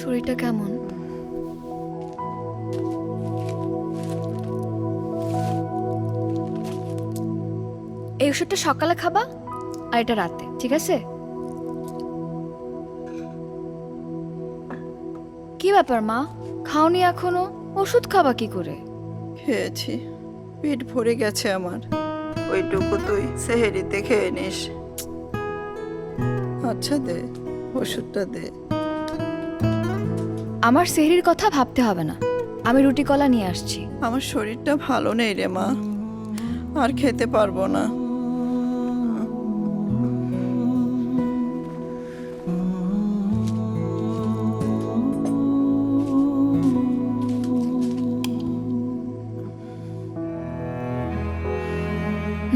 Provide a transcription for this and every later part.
শরীরটা কেমন? এই ওষুধটা সকালে খাবা আর এটা রাতে, ঠিক আছে? কি ব্যাপার মা, খাওনি এখনো? ওষুধ খাবা কি করে? খেয়েছি, পেট ভরে গেছে আমার। ওইটুকু তুই সেহেরিতে খেয়ে নিস। আচ্ছা দে, ওষুধটা দে। আমার সেহরির কথা ভাবতে হবে না, আমি রুটি কলা নিয়ে আসছি। আমার শরীরটা ভালো নেই রে মা, আর খেতে পারবো না।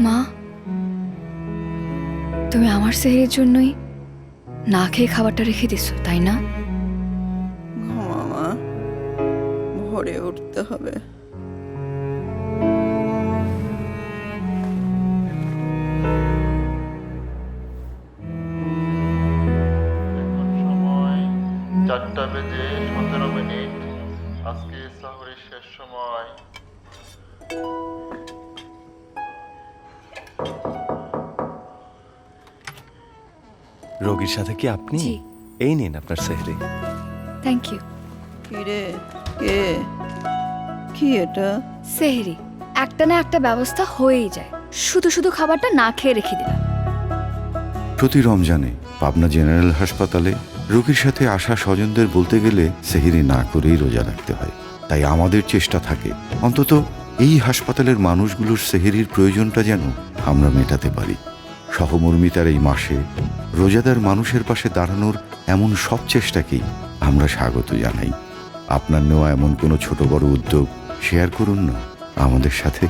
মা, তুমি আমার সেহরির জন্যই না খেয়ে খাবারটা রেখে দিছো, তাই না? ঘুমা মা, ভোরে উঠতে হবে। সময় 4:15 আজকে সাহরের শেষ সময়। রোগীর সাথে কি আপনি? জি। এই নিন আপনার সেহরি। Thank you. কি রে, কে? কি এটা? সেহরি একটা না একটা ব্যবস্থা হয়েই যায়, শুধু শুধু খাবারটা না খেয়ে রেখে দিলাম। প্রতি রমজানে পাবনা জেনারেল হাসপাতালে রোগীর সাথে আসা স্বজনদের বলতে গেলে সেহরি না করেই রোজা রাখতে হয়। তাই আমাদের চেষ্টা থাকে অন্তত এই হাসপাতালের মানুষগুলোর সেহরির প্রয়োজনটা যেন আমরা মেটাতে পারি। সহমর্মিতার এই মাসে রোজাদার মানুষের পাশে দাঁড়ানোর এমন সব চেষ্টাকেই আমরা স্বাগত জানাই। আপনার নেওয়া এমন কোনো ছোট বড় উদ্যোগ শেয়ার করুন না আমাদের সাথে।